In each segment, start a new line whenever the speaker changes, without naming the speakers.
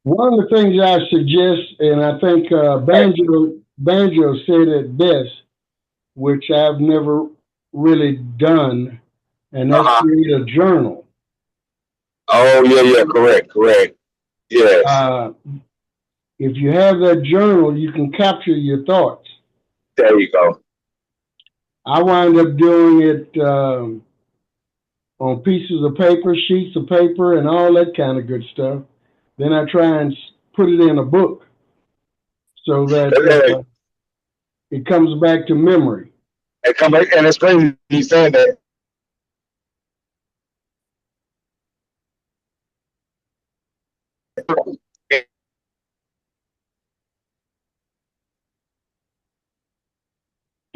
One of the things I suggest, and I think Banjo said it best, which I've never really done, and that's
Uh-huh.
create a journal.
Oh, yeah, yeah, correct, correct. Yes.
Uh, if you have that journal, you can capture your thoughts.
There you go.
I wind up doing it on pieces of paper, sheets of paper, and all that kind of good stuff. Then I try and put it in a book so that
And,
it comes back to memory.
and it's crazy you saying that.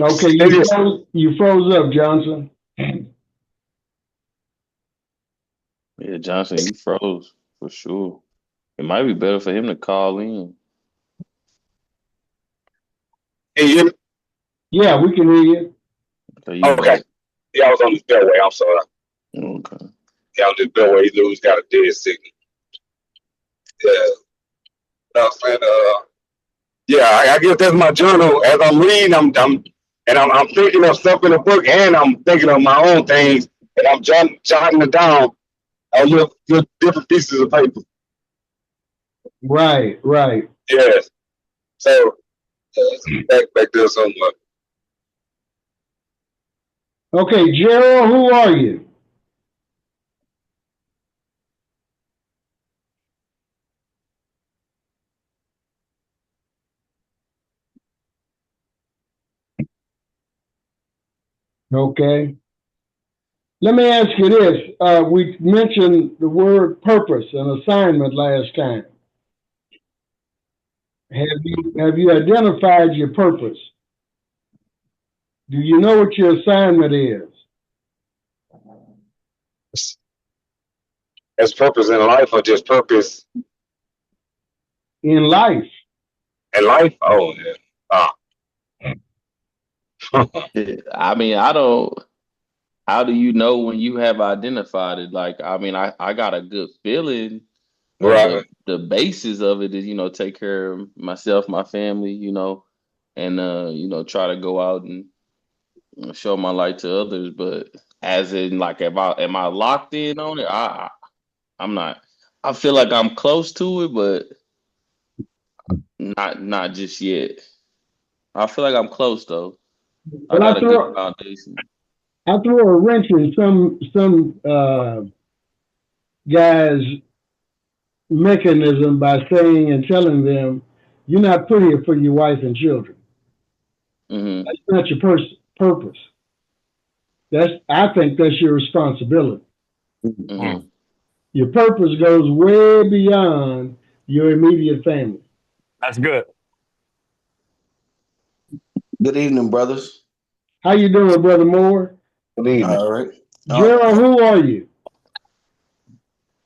Okay,
It is.
you froze up, Johnson.
Yeah, Johnson, you froze for sure. It might be better for him to call in.
Hey, you,
Yeah, we can hear you.
So you
okay.
back.
Yeah, I was on this bellway. I'm sorry.
Okay.
Yeah, on this bellway, dude's got a dead signal. Yeah. No, I'm saying, yeah, I guess that's my journal. As I'm reading, I'm thinking of stuff in the book, and I'm thinking of my own things, and I'm jotting it down on little different pieces of paper.
Right, right.
Yes. So back there somewhere.
Okay, Gerald, who are you? Okay. Let me ask you this. We mentioned the word purpose and assignment last time. Have you identified your purpose? Do you know what your assignment is
As purpose in life, or just purpose
in life?
in life? Oh yeah.
Yeah, I mean, I don't. How do you know when you have identified it? Like, I mean, I got a good feeling, but
Right.
the basis of it is, take care of myself, my family, and try to go out and show my light to others. But as in, like, if I am I locked in on it? I'm not. I feel like I'm close to it, but not just yet. I feel like I'm close though. I
Well,
got a good foundation.
I throw a wrench in some guys' mechanism by saying and telling them, "You're not put here for your wife and children.
Hmm.
That's not your purpose. I think that's your responsibility.
Hmm.
Your purpose goes way beyond your immediate family."
That's good.
Good evening, brothers.
How you doing, brother Moore?
Good evening.
All right.
Gerald, who are you?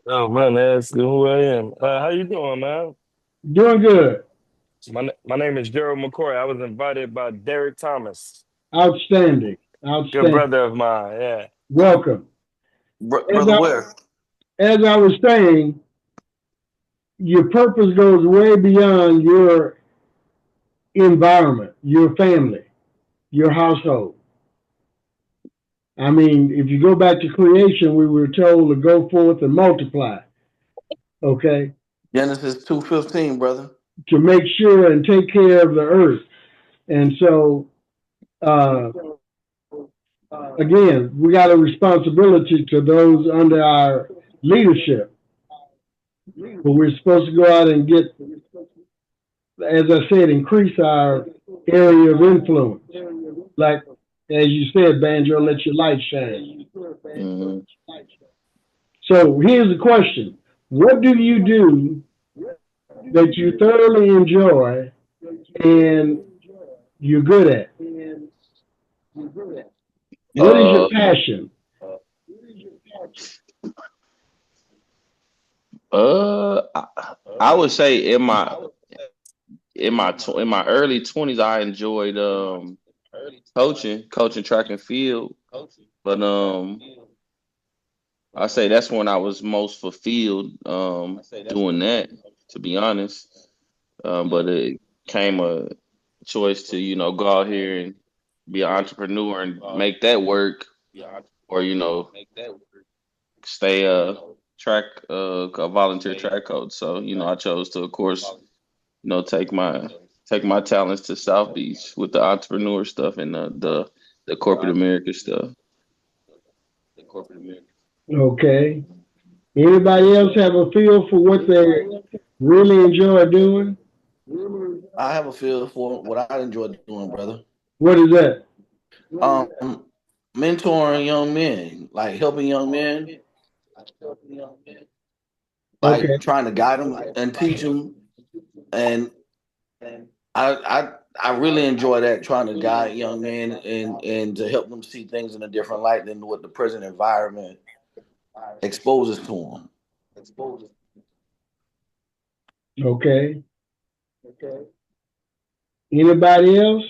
Oh man, that's who I am. How you doing, man?
Doing good.
My name is Gerald McCoy. I was invited by Derek Thomas,
Outstanding.
good
Outstanding.
brother of mine. Yeah.
Welcome. As
Brother
I,
Ware.
as I was saying, your purpose goes way beyond your environment, your family, your household. I mean, if you go back to creation, we were told to go forth and multiply, okay,
Genesis 2:15, brother.
to make sure and take care of the earth. And so, uh, again, we got a responsibility to those under our leadership, but we're supposed to go out and get, as I said, increase our area of influence. Like, as you said, Banjo, let your light shine.
Hmm.
So here's the question. What do you do that you thoroughly enjoy and you're good at? What is your
Uh,
passion?
I would say in my early 20s, I enjoyed coaching track and field. But I say that's when I was most fulfilled doing that. to be honest. But it came a choice to, go out here and be an entrepreneur and make that work, or, stay a volunteer track coach. So, I chose to, of course, take my talents to South Beach with the entrepreneur stuff and the corporate America stuff.
Okay. Anybody else have a feel for what they really enjoy doing?
I have a feel for what I enjoy doing, brother.
What is that?
Mentoring young men, like helping young men, like
Okay.
trying to guide them and teach them. And I really enjoy that, trying to guide young men and to help them see things in a different light than what the present environment exposes to them.
Okay. Anybody else?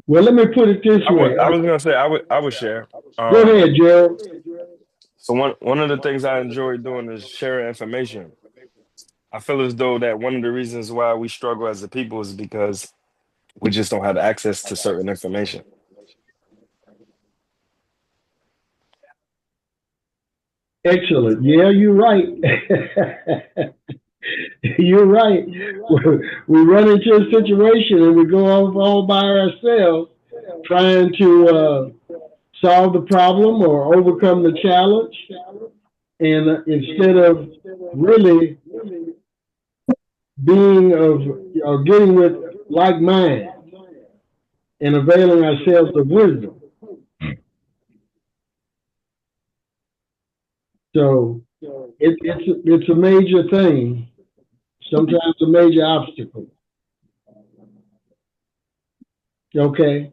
Well, let me put it this way.
I was gonna say I would share.
Go ahead, Gerald.
So one of the things I enjoy doing is sharing information. I feel as though that one of the reasons why we struggle as a people is because we just don't have access to certain information.
Excellent. Yeah, you're right. You're right. We run into a situation and we go off all by ourselves trying to solve the problem or overcome the challenge. And instead of really being or getting with like minds and availing ourselves of wisdom. So it's a major thing, sometimes a major obstacle. Okay.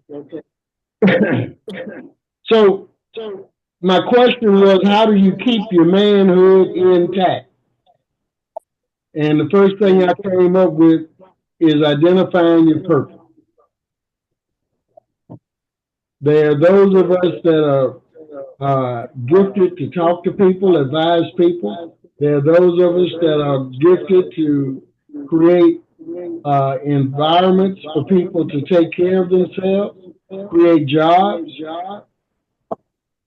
So my question was, how do you keep your manhood intact? And the first thing I came up with is identifying your purpose. There are those of us that are gifted to talk to people, advise people. There are those of us that are gifted to create environments for people to take care of themselves, create jobs.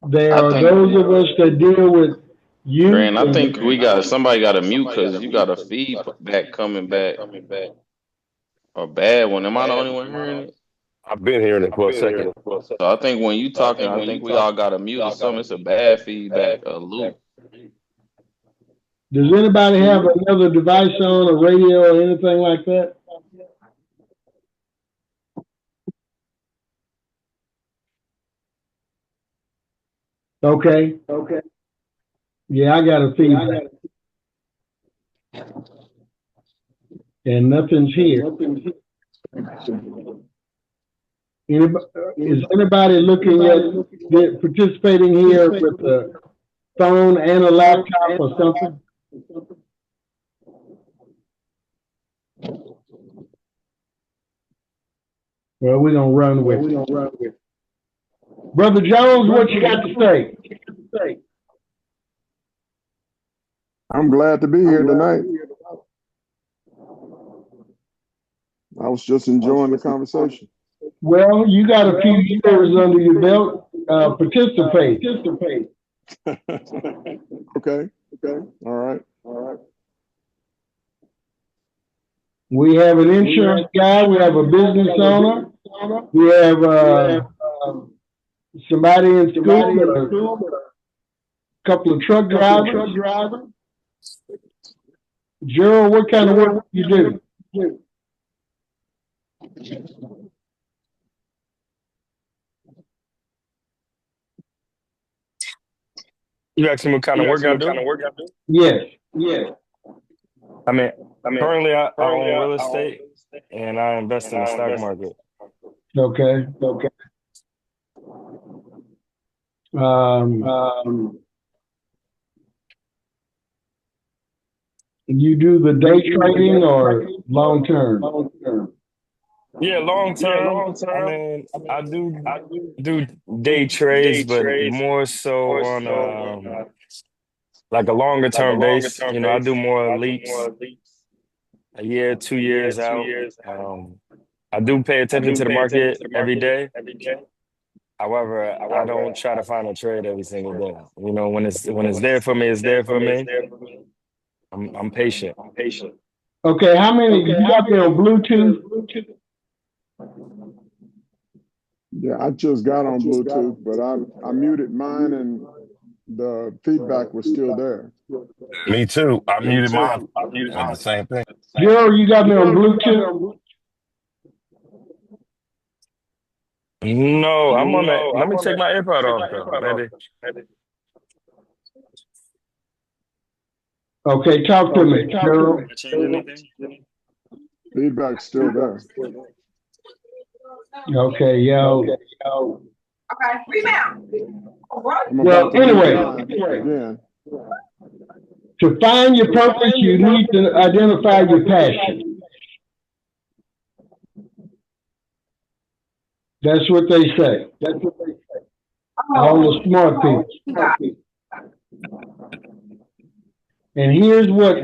There are those of us that deal with youth.
Grant, I think somebody got a mute because you got a feedback coming back. A bad one. Am I the only one hearing it?
I've been hearing it for a second.
So I think when you talking, I think we all got a mute or something. It's a bad feedback, a loop.
Does anybody have another device on, a radio or anything like that? Okay. Yeah, I got a feedback. And nothing's here. Is anybody looking at participating here with a phone and a laptop or something? Well, we're gonna run with it. Brother Jones, what you got to say?
I'm glad to be here tonight. I was just enjoying the conversation.
Well, you got a few years under your belt. Participate.
Okay. All right.
We have an insurance guy. We have a business owner. We have somebody in school. A couple of truck drivers. Gerald, what kind of work do you do?
You asking what kind of work I do?
Yes.
I mean, currently I own real estate and I invest in the stock market.
Okay. You do the day trading or long term?
Yeah, long term. I mean, I do day trades, but more so on like a longer term base. You know, I do more leaps a year, 2 years out. Um, I do pay attention to the market every day. However, I don't try to find a trade every single day. You know, when it's there for me, it's there for me. I'm patient.
Okay, how many, you got me on Bluetooth?
Yeah, I just got on Bluetooth, but I muted mine and the feedback was still there.
Me too. I muted mine at the same thing.
Gerald, you got me on Bluetooth?
No, I'm on that. Let me take my AirPod off though. Maybe.
Okay, talk to me, Gerald.
Change anything?
Feedback's still there.
Okay, yo.
Okay, rebound.
I'm
Well,
about to
anyway,
mute mine again.
to find your purpose, you need to identify your passion. That's what they say. All the smart people. And here's what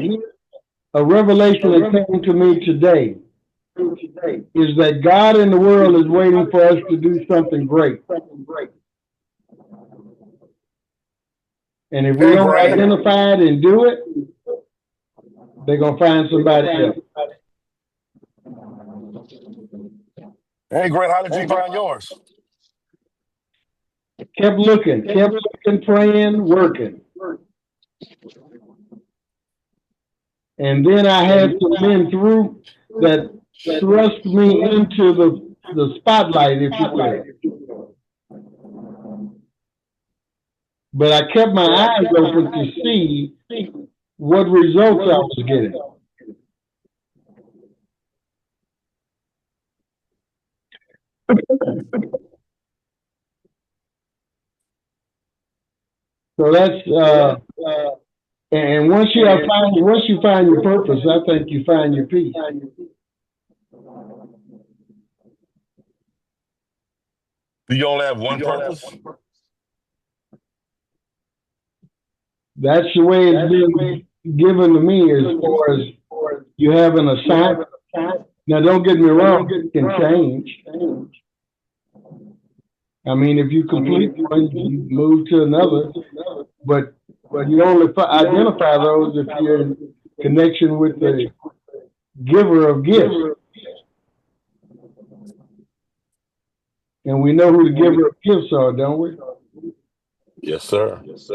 a revelation that came to me today is that God in the world is waiting for us to do something great. And if we
Hey,
don't
Grant.
identify it and do it, they're going to find somebody else.
Hey, Grant, how did you find yours?
Kept looking, praying, working. And then I had some men through that thrust me into the spotlight, if you will. But I kept my eyes open to see what results I was getting. So that's and once you find your purpose, I think you find your peace.
Do you only have one purpose?
That's the way it's been given to me as far as you have an assignment. Now, don't get me wrong, it can change. I mean, if you complete one, you move to another, but you only identify those if you're in connection with the giver of gifts. And we know who the giver of gifts are, don't we?
Yes, sir.
Yes.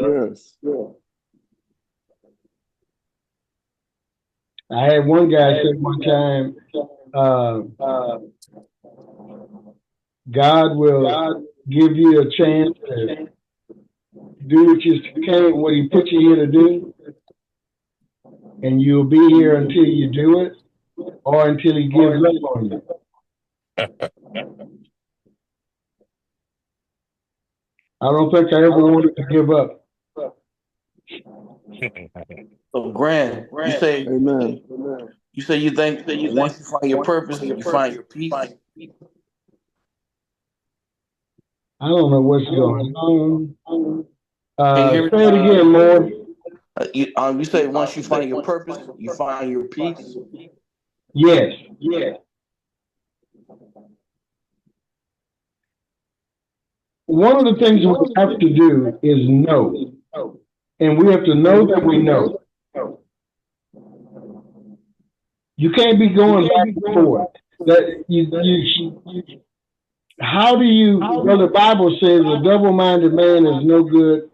I had one guy say one time, God will give you a chance to do what he put you here to do, and you'll be here until you do it, or until he gives up on you. I don't think I ever wanted to give up.
So, Grant, you say,
Amen.
you think once you find your purpose, you find your peace.
I don't know what's going on.
Can you hear me?
Say it again, Lord.
You say once you find your purpose, you find your peace.
Yes. One of the things we have to do is know. And we have to know that we know. You can't be going back and forth. How do you, well, the Bible says a double-minded man is no good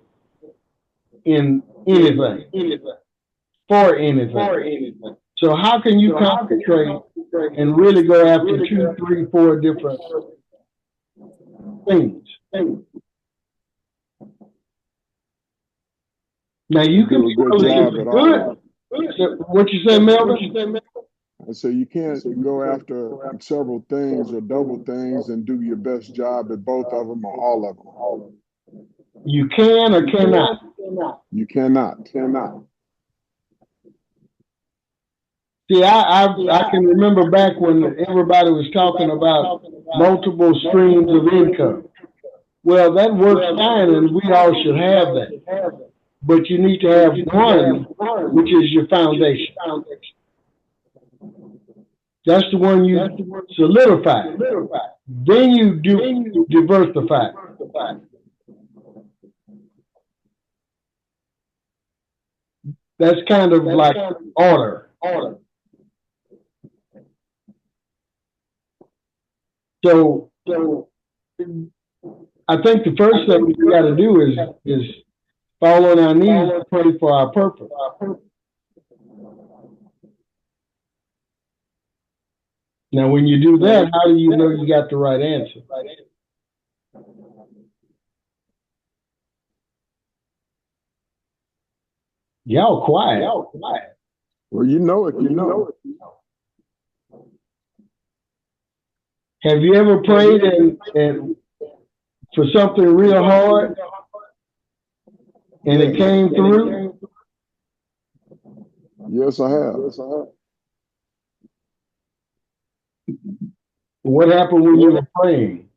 in anything, for anything. So how can you concentrate and really go after 2, 3, 4 different things? Now you can
do a good job at all.
What you say, Melvin?
I say you can't go after several things or double things and do your best job at both of them or all of them.
You can or cannot?
You cannot.
See, I can remember back when everybody was talking about multiple streams of income. Well, that works fine, and we all should have that. But you need to have one, which is your foundation. That's the one you solidify. Then you do diversify. That's kind of like order. So I think the first thing we got to do is fall on our knees and pray for our purpose. Now, when you do that, how do you know you got the right answer? Y'all quiet.
Well, you know it. You know it.
Have you ever prayed and for something real hard and it came through?
Yes, I have.
What happened when you were praying?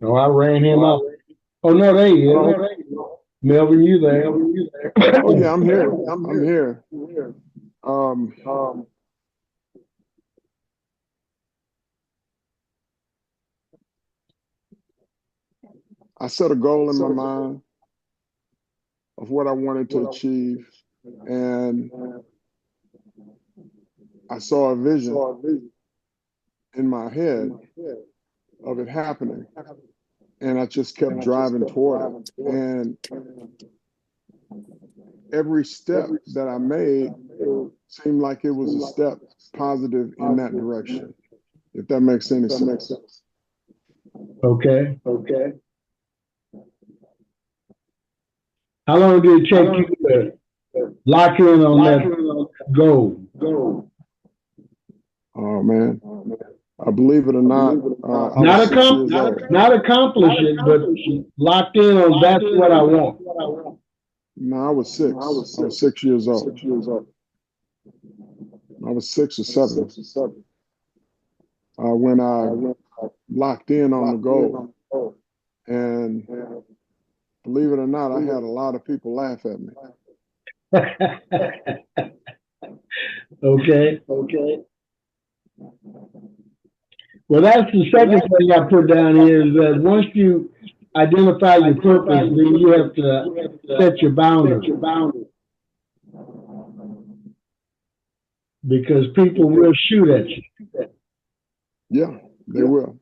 Oh, I ran him out. Oh, no, there he is. Melvin, you there?
Oh, yeah, I'm here. I'm here. I set a goal in my mind of what I wanted to achieve, and I saw a vision in my head of it happening, and I just kept driving toward it. And every step that I made seemed like it was a step positive in that direction, if that makes any sense.
Okay. How long did it take you to lock in on that goal?
Oh, man. I believe it or not,
not accomplish it, but locked in on that's what I want.
No, I was 6. I was 6 years old. I was 6 or 7 when I locked in on the goal. And believe it or not, I had a lot of people laugh at me.
Okay. Well, that's the second thing I put down here is that once you identify your purpose, then you have to set your boundaries. Because people will shoot at you.
Yeah, they will.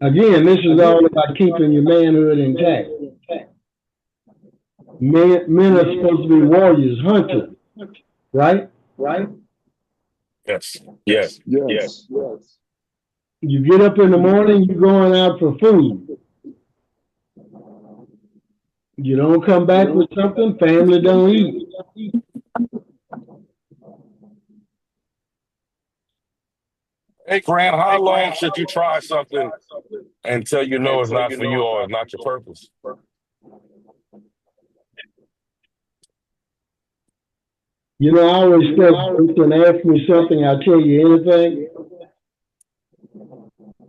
Again, this is all about keeping your manhood intact. Men are supposed to be warriors, hunters, right?
Yes.
You get up in the morning, you're going out for food. You don't come back with something, family don't eat.
Hey, Grant, how long should you try something until you know it's not for you or it's not your purpose?
You know, I always said, you can ask me something, I'll tell you anything.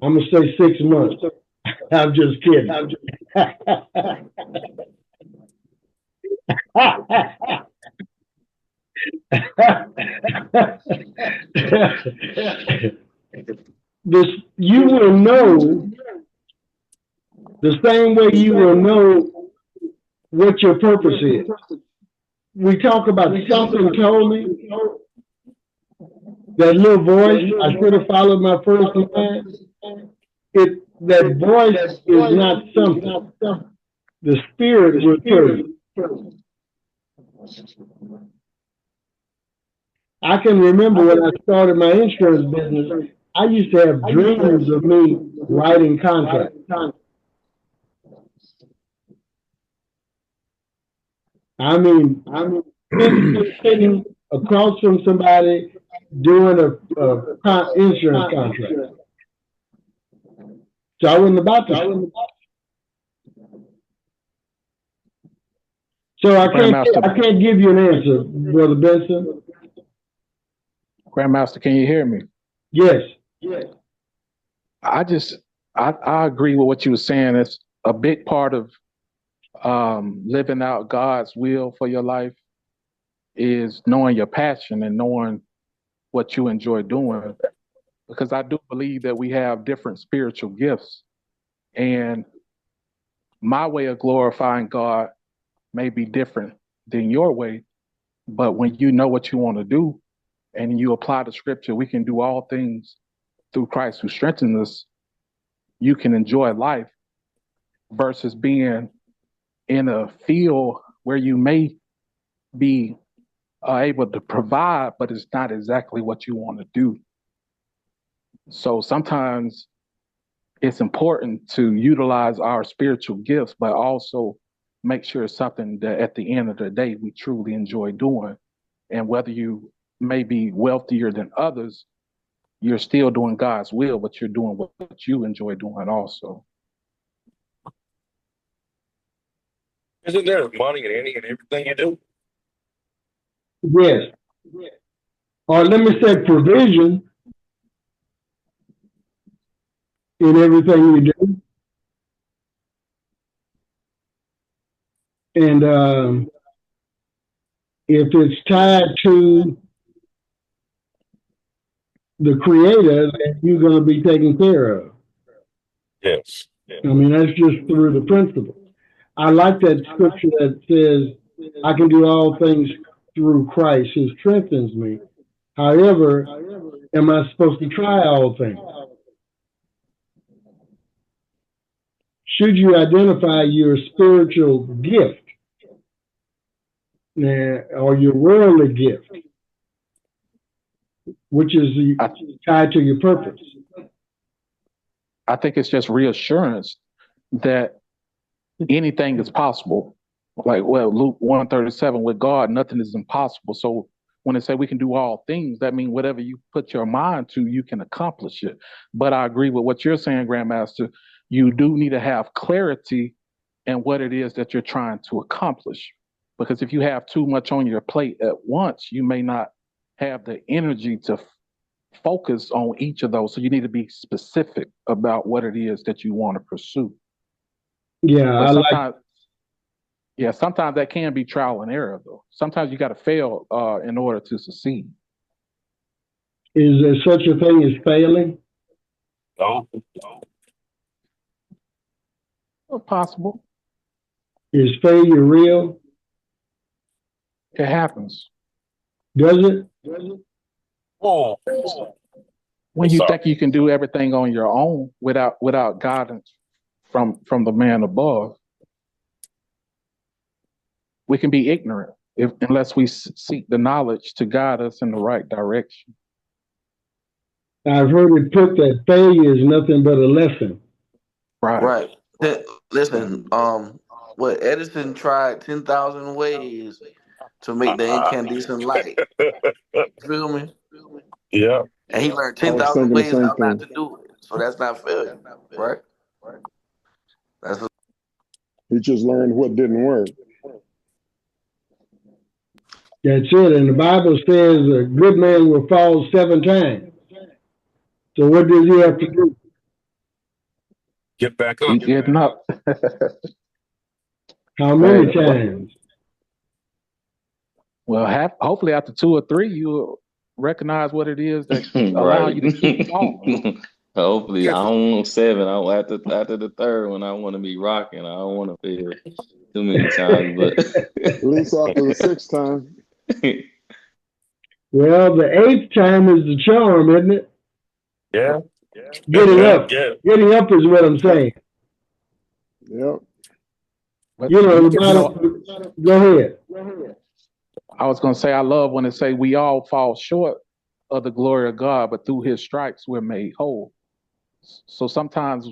I'm going to say 6 months. I'm just kidding. You will know the same way you will know what your purpose is. We talk about something told me, that little voice, I should have followed my first mind. That voice is not something. The spirit will tell you. I can remember when I started my insurance business, I used to have dreams of me writing contracts. I mean, sitting across from somebody doing a insurance contract. So I wasn't about to. So I
Grandmaster,
can't give you an answer, Brother Benson.
Grandmaster, can you hear me?
Yes.
I agree with what you were saying. It's a big part of living out God's will for your life is knowing your passion and knowing what you enjoy doing. Because I do believe that we have different spiritual gifts, and my way of glorifying God may be different than your way. But when you know what you want to do and you apply the scripture, we can do all things through Christ who strengthens us. You can enjoy life versus being in a field where you may be able to provide, but it's not exactly what you want to do. So sometimes it's important to utilize our spiritual gifts, but also make sure it's something that at the end of the day we truly enjoy doing. And whether you may be wealthier than others, you're still doing God's will, but you're doing what you enjoy doing also.
Isn't there money in any and everything you do?
Yes. Or let me say provision in everything you do. And if it's tied to the Creator, then you're going to be taken care of.
Yes.
I mean, that's just through the principle. I like that scripture that says, I can do all things through Christ who strengthens me. However, am I supposed to try all things? Should you identify your spiritual gift or your worldly gift, which is tied to your purpose?
I think it's just reassurance that anything is possible. Like, well, Luke 137, with God, nothing is impossible. So when they say we can do all things, that means whatever you put your mind to, you can accomplish it. But I agree with what you're saying, Grandmaster. You do need to have clarity in what it is that you're trying to accomplish. Because if you have too much on your plate at once, you may not have the energy to focus on each of those. So you need to be specific about what it is that you want to pursue.
Yeah,
sometimes that can be trial and error, though. Sometimes you got to fail in order to succeed.
Is there such a thing as failing?
No.
Possible.
Is failure real?
It happens.
Does it?
Oh.
When you think you can do everything on your own without guidance from the man above, we can be ignorant unless we seek the knowledge to guide us in the right direction.
I've heard it put that failure is nothing but a lesson.
Right. Listen, what Edison tried 10,000 ways to make the incandescent light. Feel me?
Yeah.
And he learned 10,000 ways how not to do it. So that's not failure, right?
He just learned what didn't work.
That's it. And the Bible says a good man will fall 7 times. So what does he have to do?
Get back up.
Keep getting up.
How many times?
Well, hopefully after 2 or 3, you'll recognize what it is that allow you to keep falling.
Hopefully, I don't want 7. After the 3rd one, I want to be rocking. I don't want to fail too many times, but
at least after the 6th time.
Well, the 8th time is the charm, isn't it?
Yeah.
Getting up is what I'm saying.
Yep.
Go ahead.
I was going to say, I love when they say we all fall short of the glory of God, but through his stripes we're made whole. So sometimes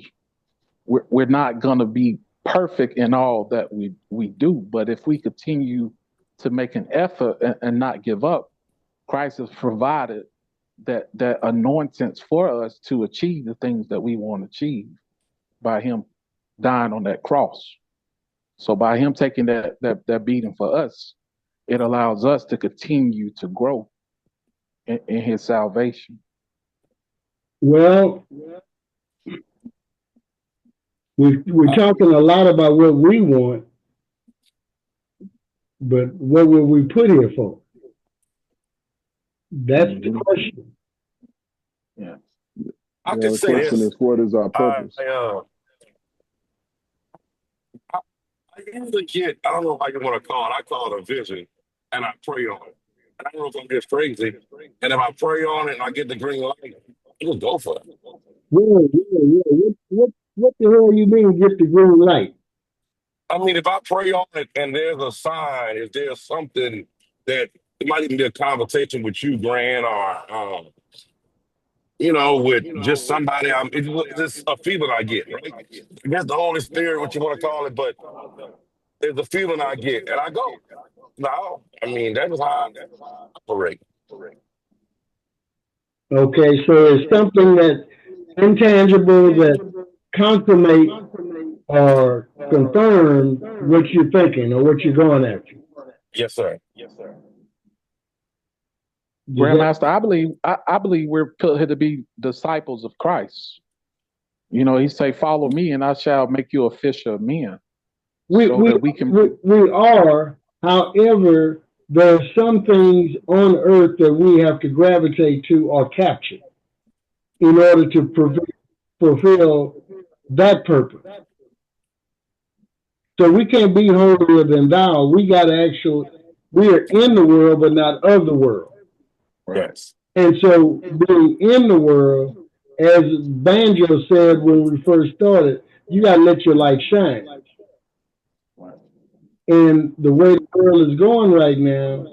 we're not going to be perfect in all that we do, but if we continue to make an effort and not give up, Christ has provided that anointings for us to achieve the things that we want to achieve by him dying on that cross. So by him taking that beating for us, it allows us to continue to grow in his salvation.
Well, we're talking a lot about what we want, but what were we put here for? That's the question.
Yeah,
I can
the
say
question
this.
is, what is our purpose?
I usually get, I don't know how you want to call it. I call it a vision, and I pray on it. And I don't know if I'm just crazy. And if I pray on it and I get the green light, I just go for it.
What the hell you mean get the green light?
I mean, if I pray on it and there's a sign, if there's something that it might even be a conversation with you, Grant, or with just somebody, it's just a feeling I get, right? I guess the Holy Spirit, what you want to call it, but there's a feeling I get, and I go. No, I mean, that is how I operate.
Okay, so it's something that's intangible that consummate or confirm what you're thinking or what you're going after.
Yes, sir.
Grandmaster, I believe we're put here to be disciples of Christ. He say, "Follow me, and I shall make you a fisher of men."
We are, however, there are some things on earth that we have to gravitate to or capture in order to fulfill that purpose. So we can't be holier than thou. We got to we are in the world, but not of the world.
Yes.
And so being in the world, as Banjo said when we first started, you got to let your light shine. And the way the world is going right now,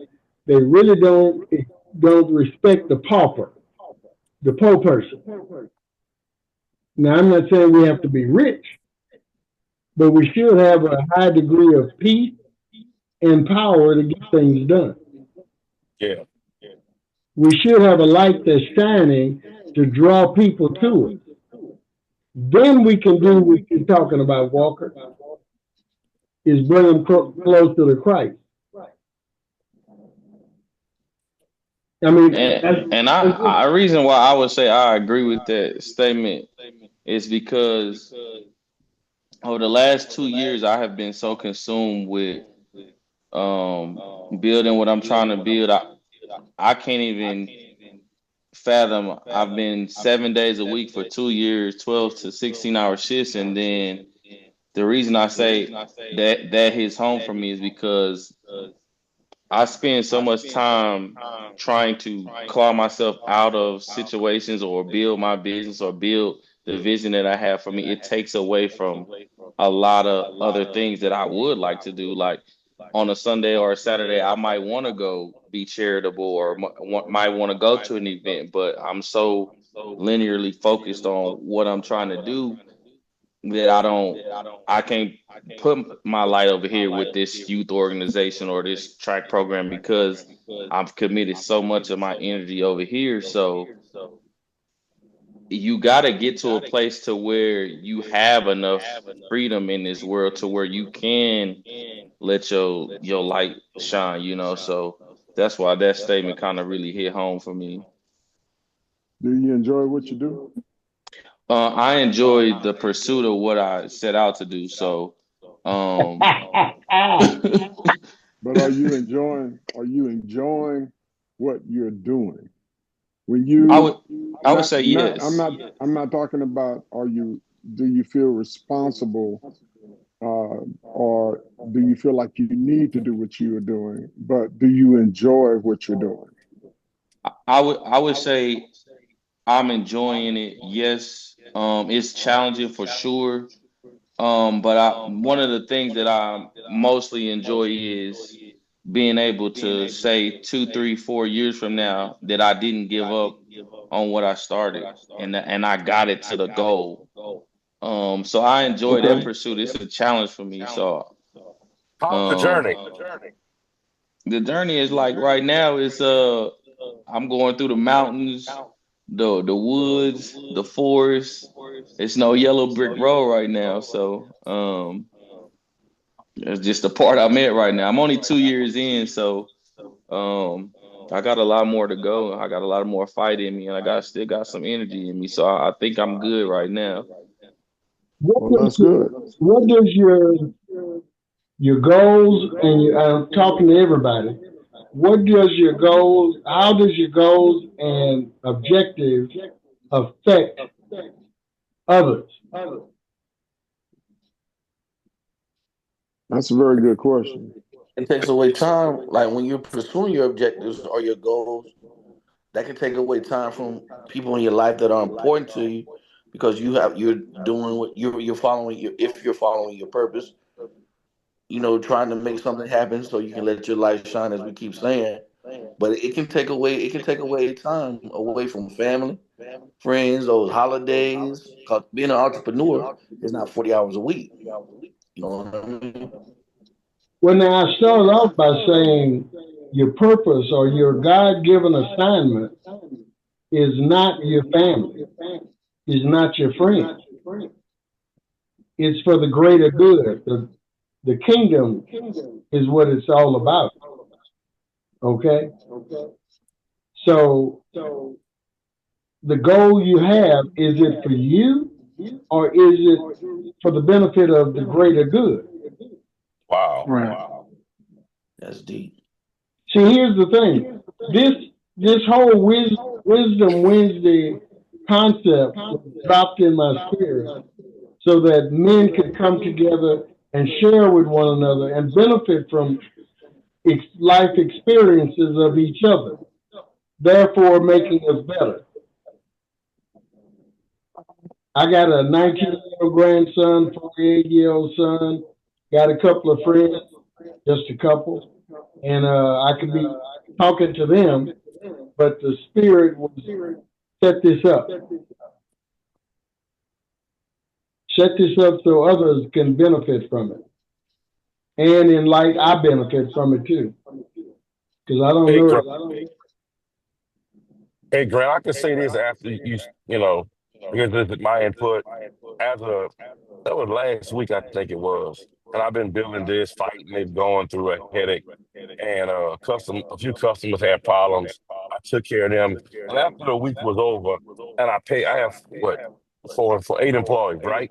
they really don't respect the pauper, the poor person. Now, I'm not saying we have to be rich, but we should have a high degree of peace and power to get things done.
Yeah.
We should have a light that's shining to draw people to it. Then we can do what you're talking about, Walker, is bring them close to the Christ. I mean,
and I reason why I would say I agree with that statement is because over the last 2 years I have been so consumed with building what I'm trying to build. I can't even fathom. I've been 7 days a week for 2 years, 12 to 16-hour shifts, and then the reason I say that hits home for me is because I spend so much time trying to claw myself out of situations or build my business or build the vision that I have for me. It takes away from a lot of other things that I would like to do. Like on a Sunday or a Saturday, I might want to go be charitable or might want to go to an event, but I'm so linearly focused on what I'm trying to do that I can't put my light over here with this youth organization or this track program because I've committed so much of my energy over here. So you got to get to a place to where you have enough freedom in this world to where you can let your light shine, so that's why that statement kind of really hit home for me.
Do you enjoy what you do?
I enjoy the pursuit of what I set out to do. So,
but are you enjoying what you're doing? When you,
I would say yes.
I'm not talking about do you feel responsible, or do you feel like you need to do what you are doing? But do you enjoy what you're doing?
I would say I'm enjoying it. Yes. It's challenging for sure. But one of the things that I mostly enjoy is being able to say 2, 3, 4 years from now that I didn't give up on what I started and I got it to the goal. So I enjoy that pursuit. It's a challenge for me. So
how's the journey?
The journey is like right now I'm going through the mountains, the woods, the forest. It's no yellow brick road right now. So It's just the part I'm at right now. I'm only 2 years in, so I got a lot more to go. I got a lot more fight in me, and still got some energy in me. So I think I'm good right now.
Well, that's good.
What does your goals and I'm talking to everybody. What does your goals? How does your goals and objectives affect others?
That's a very good question.
It takes away time. Like when you're pursuing your objectives or your goals, that can take away time from people in your life that are important to you because you're doing what you're following your if you're following your purpose, trying to make something happen so you can let your light shine, as we keep saying. But it can take away time away from family, friends, those holidays. Cause being an entrepreneur is not 40 hours a week. You know what I mean?
Well, now I started off by saying your purpose or your God-given assignment is not your family, is not your friends. It's for the greater good. The kingdom is what it's all about. Okay? So the goal you have, is it for you or is it for the benefit of the greater good?
Wow.
Right.
That's deep.
See, here's the thing. This whole Wisdom Wednesday concept was dropped in my spirit so that men could come together and share with one another and benefit from life experiences of each other, therefore making us better. I got a 19-year-old grandson, 48-year-old son, got a couple of friends, just a couple, and I could be talking to them, but the spirit will set this up. Set this up so others can benefit from it. And in light, I benefit from it too. Because I don't
Hey,
know.
Hey, Grant, I can say this after because this is my input. That was last week, I think it was. And I've been building this, fighting it, going through a headache. And a few customers had problems. I took care of them. And after the week was over, and I have what, for 8 employees, right?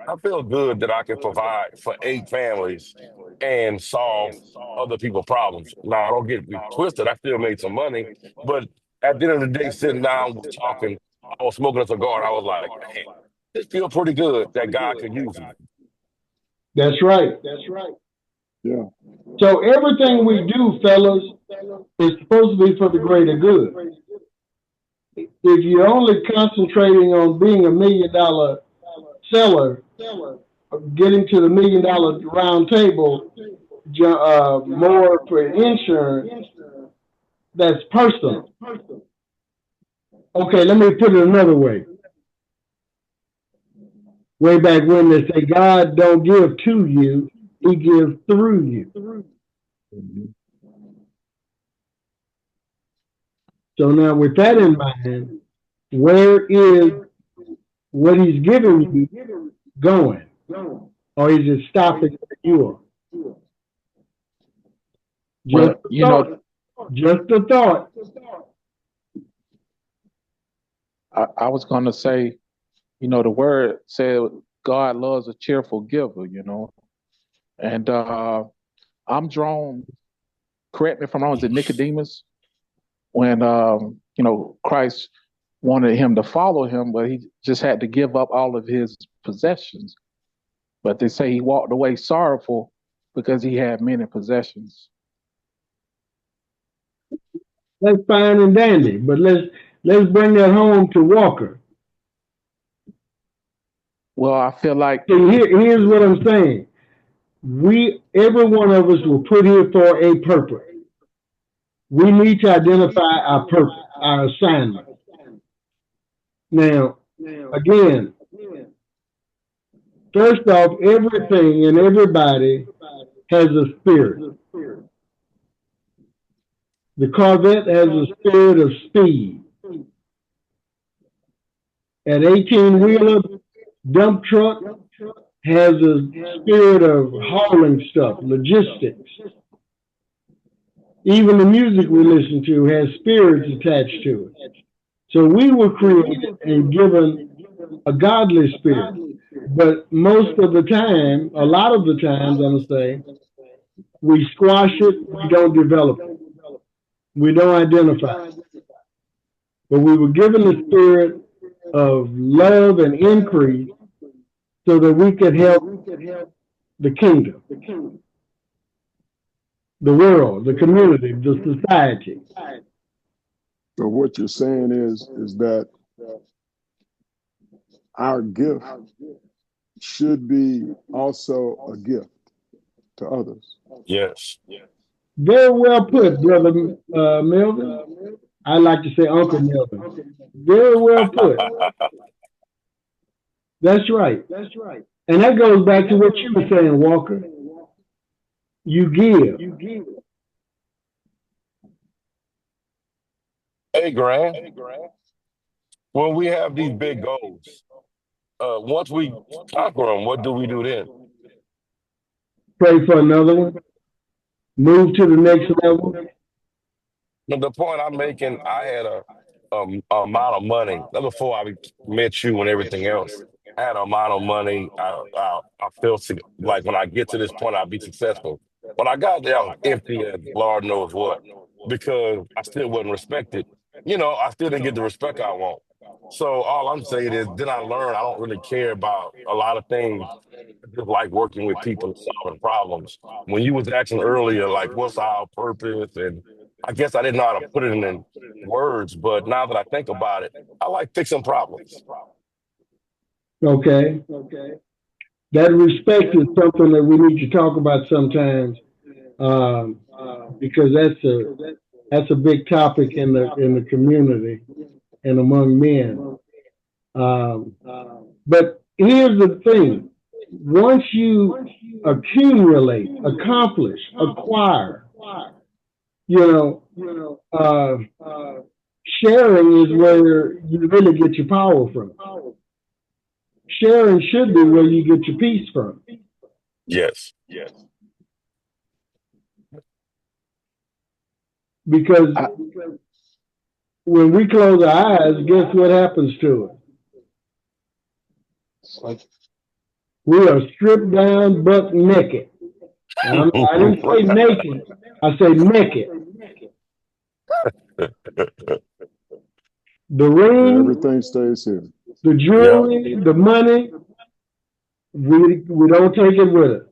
I feel good that I can provide for 8 families and solve other people's problems. Now, don't get me twisted. I still made some money, but at the end of the day, sitting down, was talking, I was smoking a cigar, and I was like, man, this feel pretty good that God can use me.
That's right.
Yeah.
So everything we do, fellas, is supposed to be for the greater good. If you're only concentrating on being $1 million seller, getting to the $1 million round table, more for insurance, that's personal. Okay, let me put it another way. Way back when they say God don't give to you, he gives through you.
Mm-hmm.
So now with that in mind, where is what he's giving you going? Or is it stopping where you are? Just a thought.
I was going to say, the word said God loves a cheerful giver, and I'm drawn, correct me if I'm wrong, is it Nicodemus? When, Christ wanted him to follow him, but he just had to give up all of his possessions. But they say he walked away sorrowful because he had many possessions.
That's fine and dandy, but let's bring that home to Walker.
Well, I feel like
here's what I'm saying. Every one of us were put here for a purpose. We need to identify our purpose, our assignment. Now, again, first off, everything and everybody has a spirit. The Corvette has a spirit of speed. An 18-wheeler dump truck has a spirit of hauling stuff, logistics. Even the music we listen to has spirits attached to it. So we were created and given a godly spirit. But most of the time, a lot of the times, I'm going to say, we squash it, we don't develop it, we don't identify. But we were given the spirit of love and increase so that we could help the kingdom, the world, the community, the society.
So what you're saying is that our gift should be also a gift to others.
Yes.
Very well put, Brother Melvin. I like to say Uncle Melvin. Very well put. That's right. And that goes back to what you were saying, Walker. You give.
Hey, Grant, when we have these big goals, once we conquer them, what do we do then?
Pray for another one. Move to the next level.
But the point I'm making, I had a amount of money. That before I met you and everything else. I had an amount of money. I feel like when I get to this point, I'll be successful. When I got there, I was empty as Lord knows what because I still wasn't respected. I still didn't get the respect I want. So all I'm saying is, then I learned I don't really care about a lot of things. I just like working with people and solving problems. When you was asking earlier, like, what's our purpose? And I guess I didn't know how to put it in words, but now that I think about it, I like fixing problems.
Okay. That respect is something that we need to talk about sometimes, because that's a big topic in the community and among men. But here's the thing: once you accumulate, accomplish, acquire, sharing is where you really get your power from. Sharing should be where you get your peace from.
Yes.
Because when we close our eyes, guess what happens to us? We are stripped down, buck naked. I didn't say naked. I say naked. The ring,
everything stays here.
The jewelry, the money, we don't take it with us.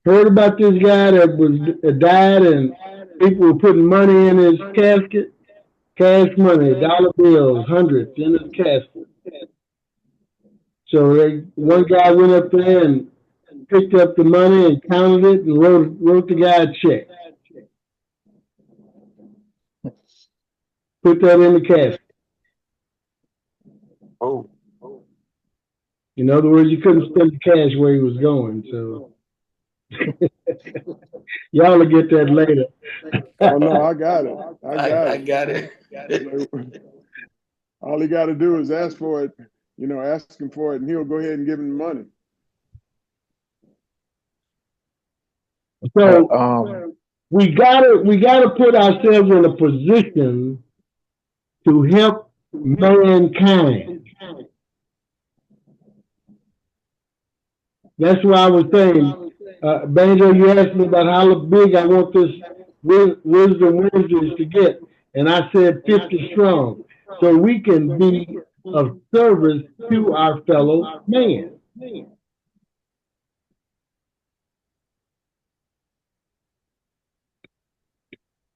Heard about this guy that died and people were putting money in his casket, cash money, dollar bills, hundreds in his casket. So one guy went up there and picked up the money and counted it and wrote the guy a check. Put that in the casket.
Oh.
In other words, you couldn't spend the cash where he was going. So y'all will get that later.
Oh no, I got it.
I got it.
All he got to do is ask for it. Ask him for it, and he'll go ahead and give him the money.
So we gotta put ourselves in a position to help mankind. That's why I was saying, Banjo, you asked me about how big I want this Wisdom Wednesdays to get, and I said 50 strong, so we can be of service to our fellow man.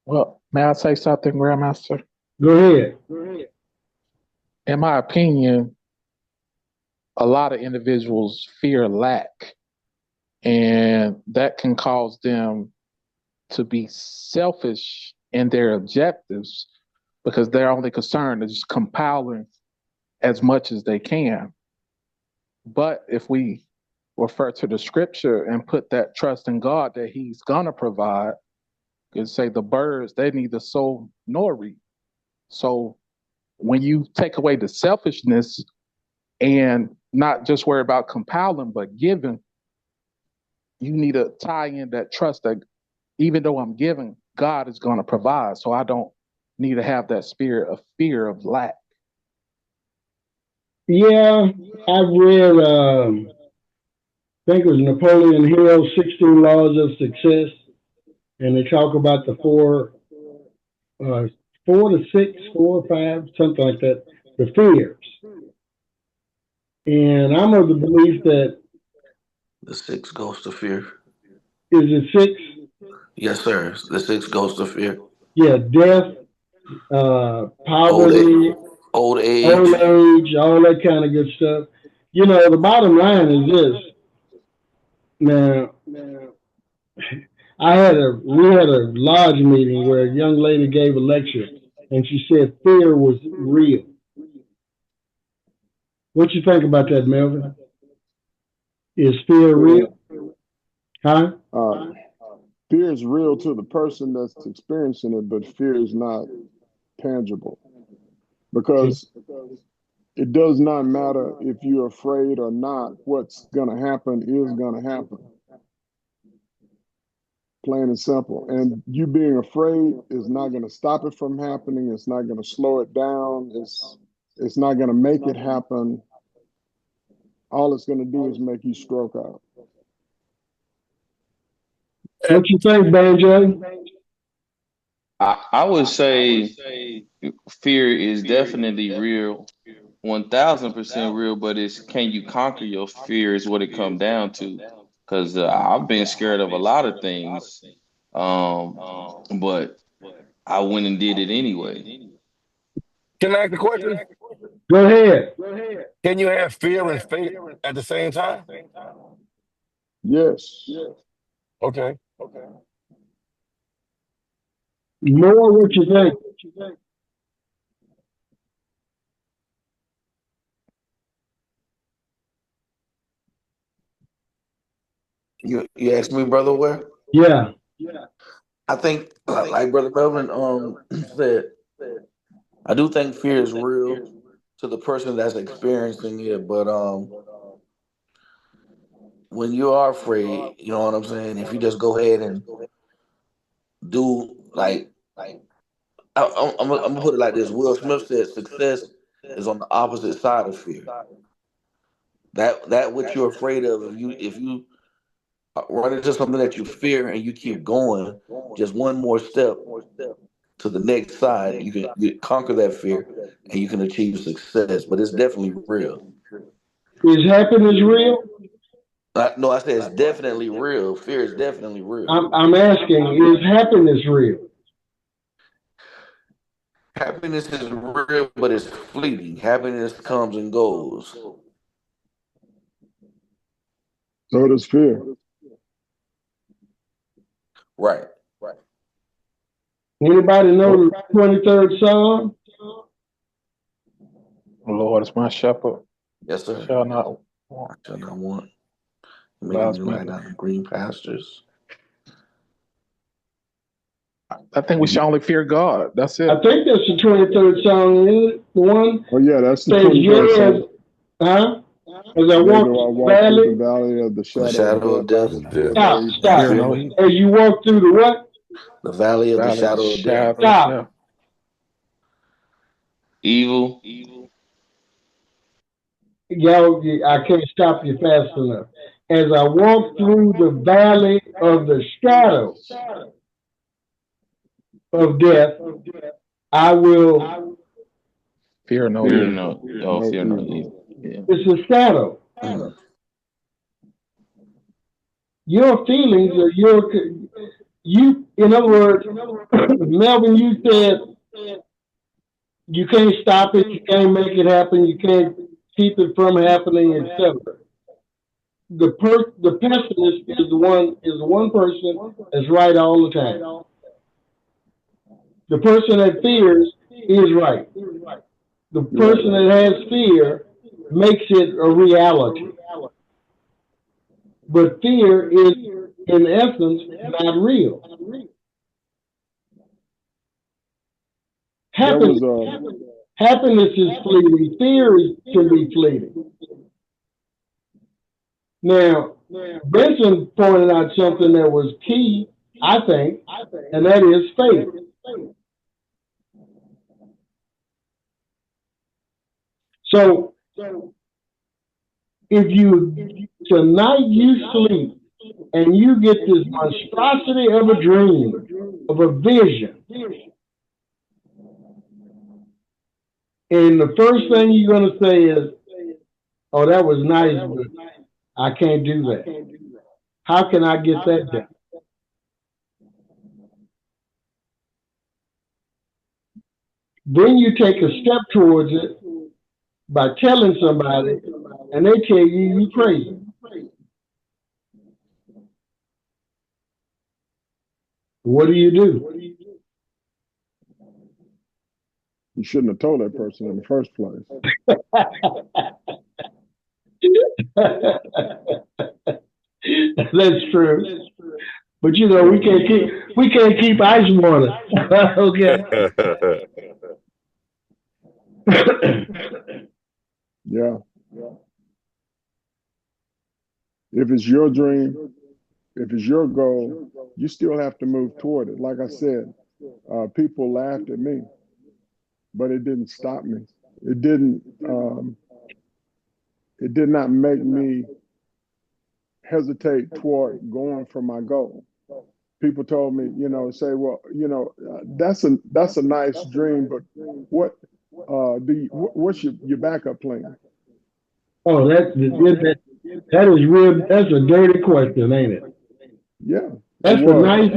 Well, may I say something, Grandmaster?
Go ahead.
In my opinion, a lot of individuals fear lack, and that can cause them to be selfish in their objectives because they're only concerned with just compiling as much as they can. But if we refer to the scripture and put that trust in God that He's gonna provide, you say the birds, they neither sow nor reap, So when you take away the selfishness and not just worry about compiling, but giving, you need to tie in that trust that even though I'm giving, God is going to provide. So I don't need to have that spirit of fear of lack.
Yeah, I've read, I think it was Napoleon Hill's 16 Laws of Success, and they talk about the uh, 4 to 6, 4 or 5, something like that, the fears. And I'm of the belief that,
The 6 goes to fear.
is it 6?
Yes, sir. The 6 goes to fear.
Yeah, death,
Old age.
poverty,
Old age.
old age, all that kind of good stuff. You know, the bottom line is this. Now, we had a lodge meeting where a young lady gave a lecture, and she said fear was real. What you think about that, Melvin? Is fear real? Huh?
Fear is real to the person that's experiencing it, but fear is not tangible, because it does not matter if you're afraid or not. What's going to happen is going to happen. Plain and simple. And you being afraid is not going to stop it from happening. It's not going to slow it down. It's not going to make it happen. All it's going to do is make you stroke out.
What you think, Banjo?
I would say fear is definitely real, 1000% real, but it's can you conquer your fear is what it comes down to. Because I've been scared of a lot of things, but I went and did it anyway.
Can I ask a question?
Go ahead.
Can you have fear and faith at the same time?
Yes.
Okay.
More what you think.
You asked me, brother, where?
Yeah.
I think, like Brother Melvin said, I do think fear is real to the person that's experiencing it. But when you are afraid, you know what I'm saying? If you just go ahead and do like, I'm gonna put it like this. Will Smith said, "Success is on the opposite side of fear. That what you're afraid of. If you run into something that you fear and you keep going, just one more step to the next side, you conquer that fear and you can achieve success. But it's definitely real.
Is happiness real?
No, I said it's definitely real. Fear is definitely real.
I'm asking, is happiness real?
Happiness is real, but it's fleeting. Happiness comes and goes.
So does fear.
Right.
Anybody know the 23rd Psalm?
The Lord is my shepherd.
Yes, sir.
Shall not want.
I shall not want.
Allows
Making me lie down in green pastures.
I think we should only fear God. That's it.
I think that's the 23rd Psalm, isn't it? The one
Oh yeah, that's the
says,
23rd Psalm.
huh? As I
Yea,
walk
though I
through the
walk through the
valley.
valley of the
The
shadow
shadow
of
of
death.
death.
Stop.
Fear
Fear
no
no-
evil.
As you walk through the what?
The valley of the
Valley
shadow of death.
shadow
Stop.
of death.
Evil.
Y'all, I can't stop you fast enough. As I walk through the valley of the shadow of death, I will.
Fear no
Fear
evil.
no. Oh, fear no evil. Yeah.
It's a shadow.
Mm.
Your feelings are you. In other words, Melvin, you said you can't stop it, you can't make it happen, you can't keep it from happening, etc. The pessimist is the one person that's right all the time. The person that fears is right. The person that has fear makes it a reality. But fear is, in essence, not real.
There
Happiness,
was
happiness is fleeting. Fear can be fleeting. Now, Benson pointed out something that was key, I think, and that is faith. So, if tonight you sleep and you get this monstrosity of a dream, of a vision, and the first thing you're going to say is, oh, that was nice, but I can't do that. How can I get that done? Then you take a step towards it by telling somebody, and they tell you you crazy. What do?
You shouldn't have told that person in the first place.
That's true. But you know, we can't keep ice water. Okay.
Yeah. If it's your dream, if it's your goal, you still have to move toward it. Like I said, people laughed at me, but it didn't stop me. It did not make me hesitate toward going for my goal. People told me, say, well, that's a nice dream, but what's your backup plan?
Oh, that is real. That's a dirty question, ain't it?
Yeah.
That's a nice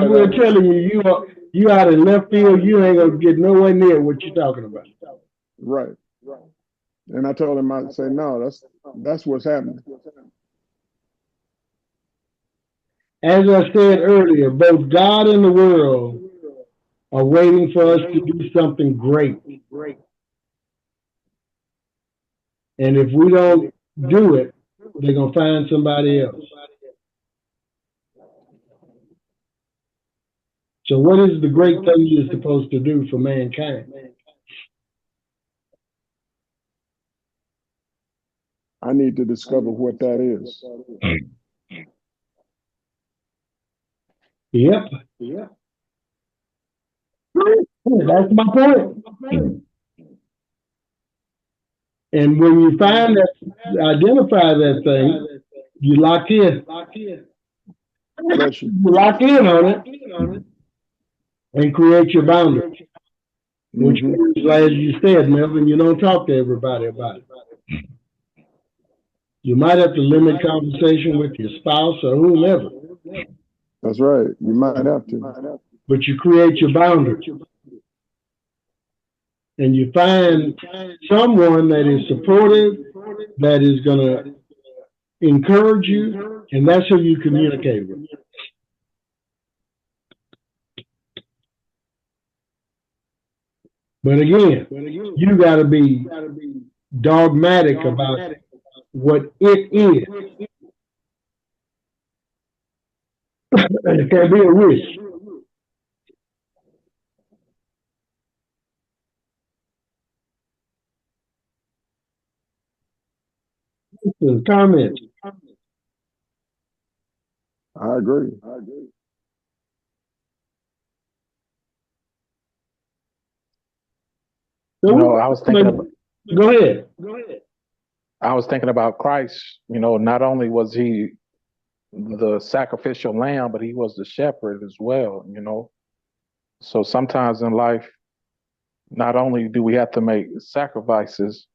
way of telling you out in left field. You ain't gonna get nowhere near what you're talking about.
Right. And I told him, I'd say, no, that's what's happening.
As I said earlier, both God and the world are waiting for us to do something great. And if we don't do it, they're going to find somebody else. So what is the great thing you're supposed to do for mankind?
I need to discover what that is.
Yep. That's my point. And when you identify that thing, you lock in. You lock in on it and create your boundaries. Which means, as you said, Melvin, you don't talk to everybody about it. You might have to limit conversation with your spouse or whomever.
That's right. You might have to.
But you create your boundaries. And you find someone that is supportive, that is going to encourage you, and that's who you communicate with. But again, you got to be dogmatic about what it is. It can't be a wish. Comments?
I agree.
I was thinking about.
Go ahead.
I was thinking about Christ. Not only was he the sacrificial lamb, but he was the shepherd as well. So sometimes in life, not only do we have to make sacrifices,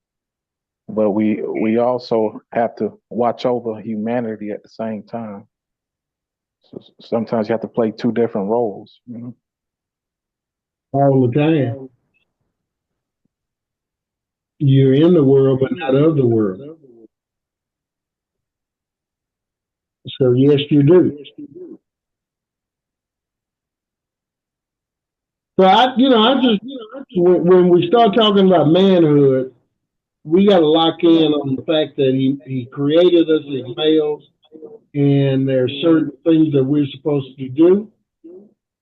but we also have to watch over humanity at the same time. So sometimes you have to play two different roles.
All the time. You're in the world, but not of the world. So yes, you do. So when we start talking about manhood, we got to lock in on the fact that he created us as males, and there are certain things that we're supposed to do,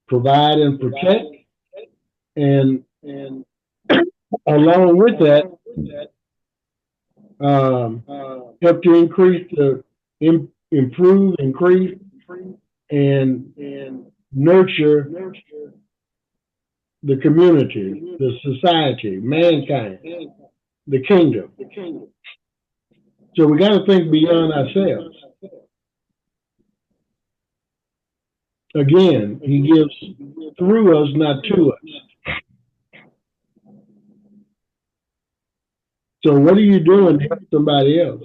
provide and protect, and along with that, help to improve, increase, and nurture the community, the society, mankind, the kingdom. So we got to think beyond ourselves. Again, he gives through us, not to us. So what are you doing to help somebody else?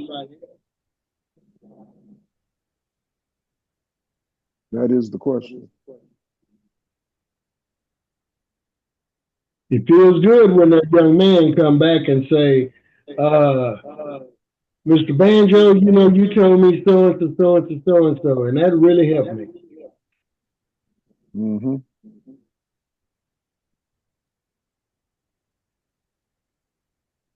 That is the question.
It feels good when that young man come back and say, Mr. Banjo, you know, you told me so and so, so and so, so and so, and that really helped me.
Mm-hmm.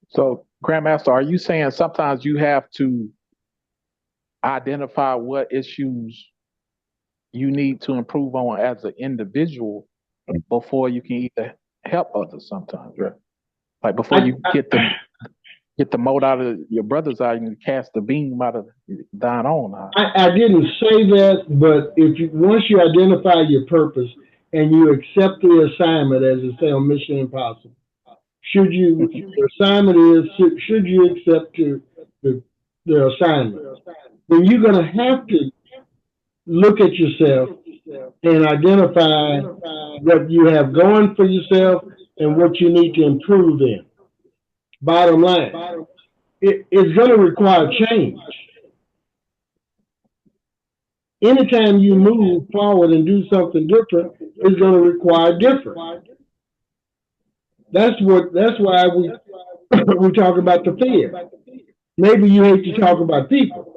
So, Grandmaster, are you saying sometimes you have to identify what issues you need to improve on as an individual before you can either help others sometimes, right? Like before you get the mote out of your brother's eye, you cast the beam out of thine own eye.
I didn't say that, but once you identify your purpose and you accept the assignment, as it say on Mission Impossible, your assignment is, should you accept the assignment, then you're going to have to look at yourself and identify what you have going for yourself and what you need to improve in. Bottom line, it's going to require change. Anytime you move forward and do something different, it's going to require different. That's why we talk about the fear. Maybe you hate to talk about people.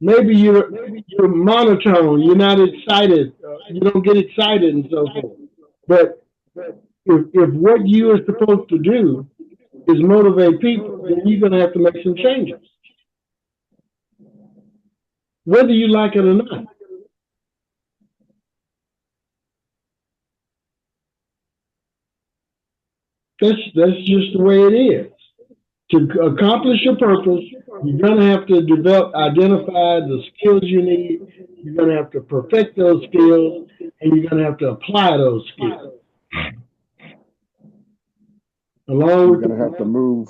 Maybe you're monotone. You're not excited. You don't get excited and so forth. But if what you are supposed to do is motivate people, then you're going to have to make some changes, whether you like it or not. That's just the way it is. To accomplish your purpose, you're going to have to identify the skills you need. You're going to have to perfect those skills, and you're going to have to apply those skills.
You're going to have to move.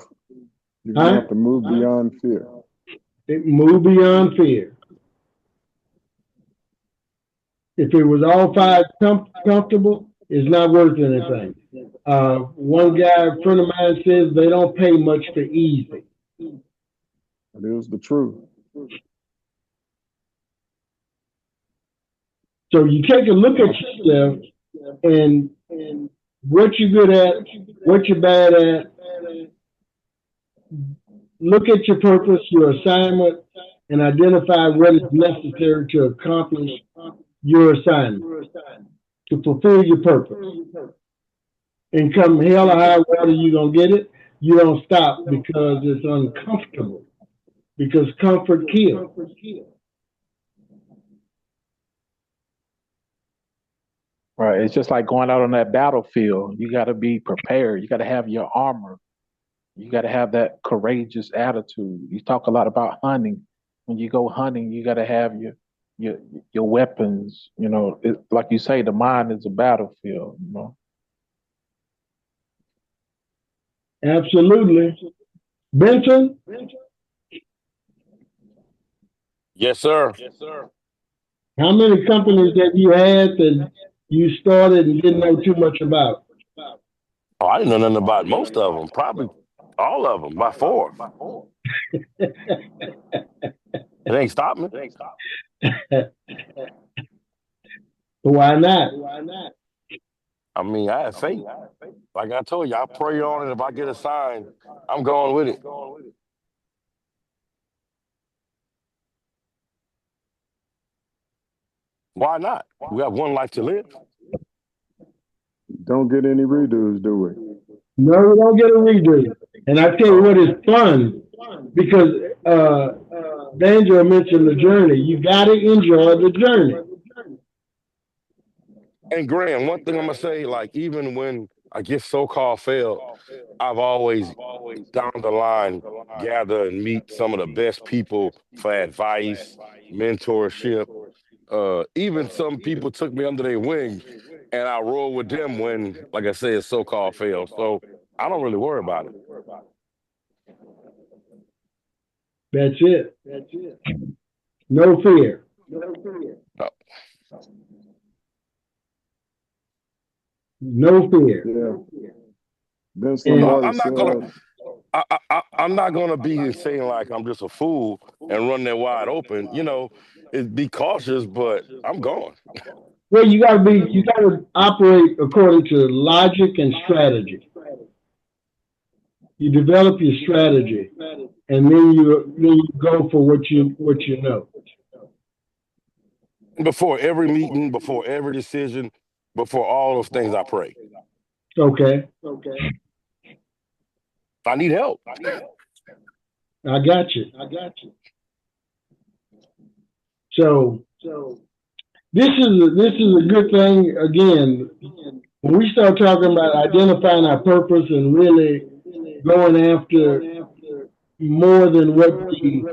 You're going to have to move beyond fear.
Move beyond fear. If it was all five comfortable, it's not worth anything. One guy, a friend of mine, says they don't pay much for easy.
That is the truth.
So you take a look at yourself and what you're good at, what you're bad at. Look at your purpose, your assignment, and identify what is necessary to accomplish your assignment, to fulfill your purpose. And come hell or high water, you're going to get it. You don't stop because it's uncomfortable, because comfort kills.
Right. It's just like going out on that battlefield. You got to be prepared. You got to have your armor. You got to have that courageous attitude. You talk a lot about hunting. When you go hunting, you got to have your weapons. You know, like you say, the mind is a battlefield. You know.
Absolutely. Benson?
Yes, sir.
How many companies have you had that you started and didn't know too much about?
Oh, I didn't know nothing about most of them. Probably all of them, by 4. It ain't stopped me.
Why not?
I mean, I have faith. Like I told you, I pray on it. If I get a sign, I'm going with it. Why not? We have one life to live.
Don't get any redos, do we?
No, we don't get a redo. And I tell you what is fun, because Banjo mentioned the journey. You got to enjoy the journey.
And Graham, one thing I'm gonna say, like even when I get so-called failed, I've always down the line gather and meet some of the best people for advice, mentorship. Even some people took me under their wing, and I roll with them when, like I said, so-called fail. So I don't really worry about it.
That's it. No fear.
No.
No fear.
Yeah. Vince
And
No,
Lombardi
I'm not gonna.
said,
I'm not gonna be saying like I'm just a fool and run that wide open. Be cautious, but I'm going.
well, you gotta operate according to logic and strategy. You develop your strategy, and then you go for what you know.
Before every meeting, before every decision, before all those things, I pray.
Okay.
I need help.
I got you. So this is a good thing. Again, when we start talking about identifying our purpose and really going after more than what we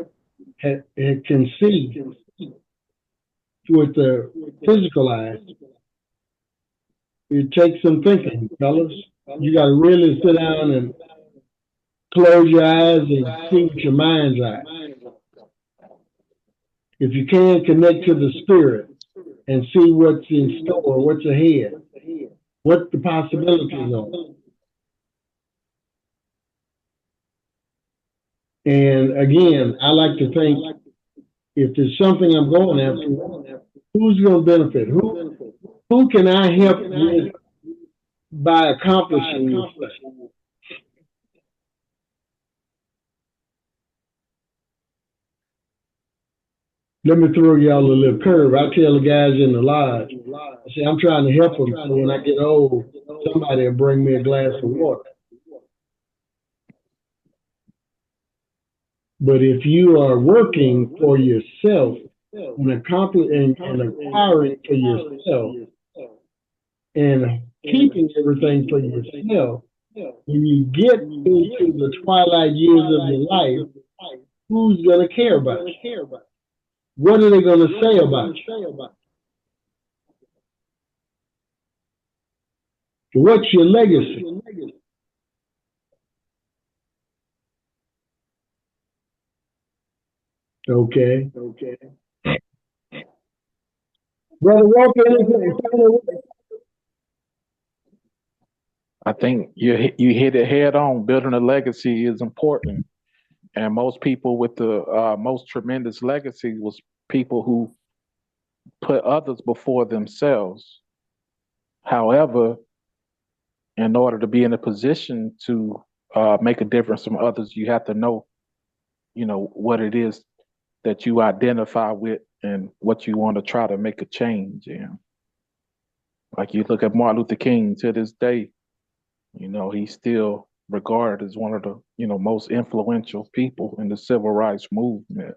can see with the physical eyes, it takes some thinking, fellas. You got to really sit down and close your eyes and see with your mind's eye. If you can, connect to the spirit and see what's in store, what's ahead, what the possibilities are. And again, I like to think, if there's something I'm going after, who's going to benefit? Who can I help with by accomplishing this thing? Let me throw y'all a little curve. I tell the guys in the lodge, I say, I'm trying to help them so when I get old, somebody will bring me a glass of water. But if you are working for yourself and acquiring for yourself and keeping everything for yourself, when you get into the twilight years of your life, who's going to care about you? What are they going to say about you? What's your legacy? Okay. Brother Walker,
I think you hit it head on. Building a legacy is important, and most people with the most tremendous legacy was people who put others before themselves. However, in order to be in a position to make a difference from others, you have to know, what it is that you identify with and what you want to try to make a change in. Like you look at Martin Luther King to this day, he's still regarded as one of the, most influential people in the civil rights movement.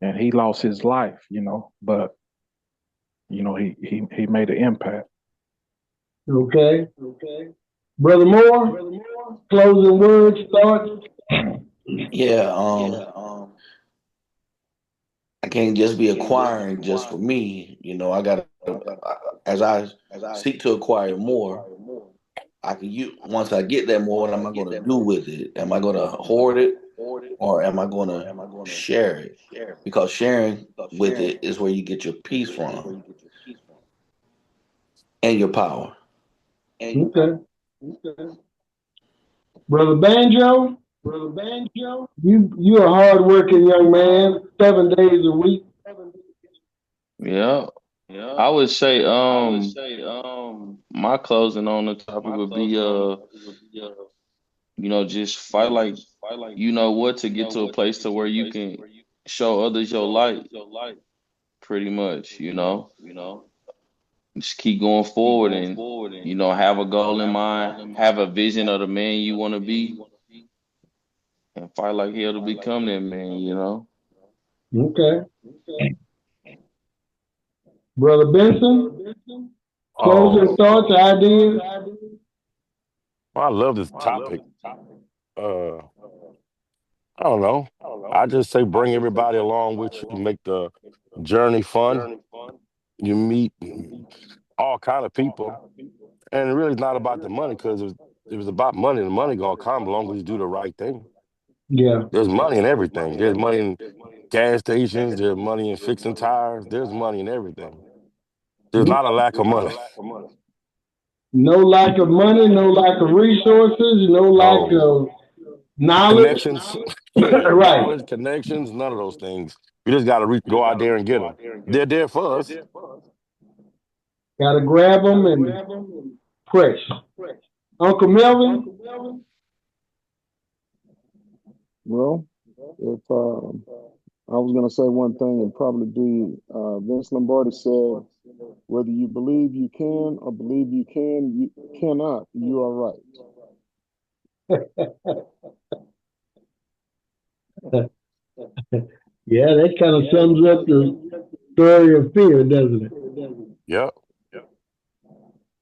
And he lost his life, but he made an impact.
Okay. Brother Moore, closing words, thoughts?
Yeah, I can't just be acquiring just for me. I got to, as I seek to acquire more, I can use, once I get that more, what am I going to do with it? Am I going to hoard it, or am I going to share it? Because sharing with it is where you get your peace from and your power.
Okay. Brother Banjo, you're a hard-working young man, 7 days a week.
Yeah. I would say my closing on the topic would be just fight like what to get to a place to where you can show others your light, pretty much, Just keep going forward and have a goal in mind, have a vision of the man you want to be, and fight like hell to become that man.
Okay. Brother Benson, closing thoughts, ideas?
I love this topic. Uh, I don't know. I just say bring everybody along with you, make the journey fun. You meet all kind of people, and it really is not about the money because if it was about money, the money gonna come as long as you do the right thing.
Yeah.
There's money in everything. There's money in gas stations. There's money in fixing tires. There's money in everything. There's not a lack of money.
No lack of money, no lack of resources, no lack
No
of knowledge.
connections. Yeah,
Right.
knowledge, connections, none of those things. You just got to go out there and get them. They're there for us.
Got to grab them and press. Uncle Melvin?
Well, if I was going to say one thing, it'd probably be Vince Lombardi said, whether you believe you can or believe you cannot, you are right.
Yeah, that kind of sums up the story of fear, doesn't it?
Yep.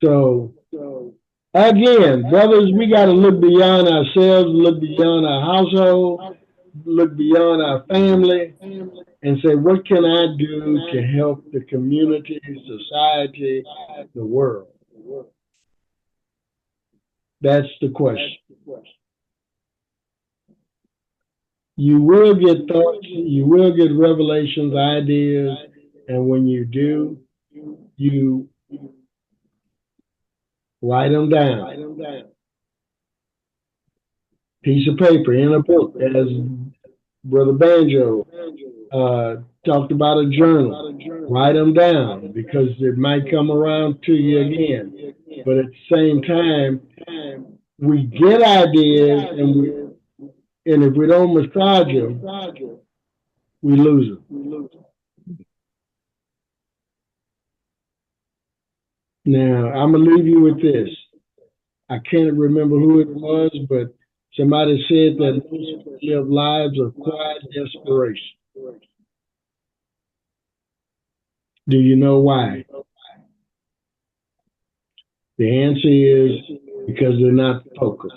So, again, brothers, we got to look beyond ourselves, look beyond our household, look beyond our family, and say, what can I do to help the community, society, the world? That's the question. You will get thoughts, you will get revelations, ideas, and when you do, you write them down. Piece of paper in a book, as Brother Banjo talked about a journal. Write them down because it might come around to you again. But at the same time, we get ideas, and if we don't massage them, we lose them. Now, I'm going to leave you with this. I can't remember who it was, but somebody said that most people live lives of quiet desperation. Do you know why? The answer is because they're not focused.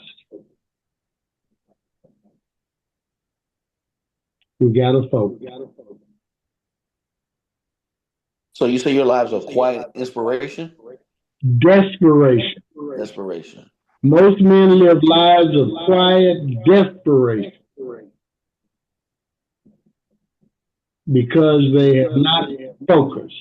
We got to focus.
So you say your lives of quiet inspiration?
Desperation.
Desperation.
Most men live lives of quiet desperation because they have not focused.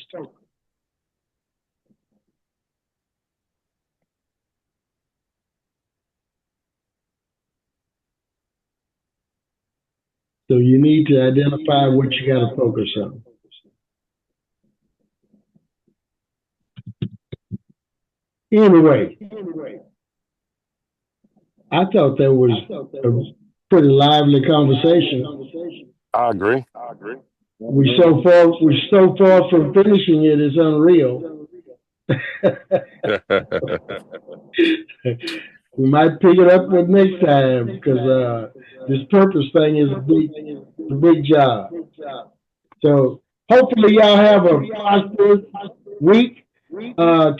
So you need to identify what you got to focus on. Anyway, I thought that was a pretty lively conversation.
I agree.
We're so far from finishing it, it's unreal. We might pick it up for next time because this purpose thing is a big job. So hopefully y'all have a prosperous week.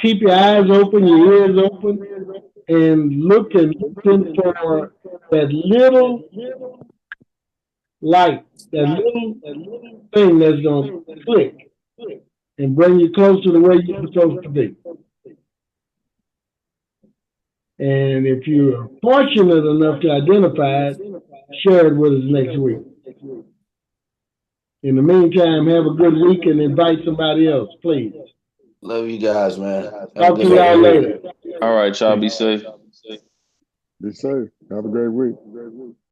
Keep your eyes open, your ears open, and looking for that little light, that little thing that's going to click and bring you closer to where you're supposed to be. And if you're fortunate enough to identify it, share it with us next week. In the meantime, have a good week and invite somebody else, please.
Love you guys, man.
Talk to y'all later.
All right, y'all be safe.
Be safe. Have a great week.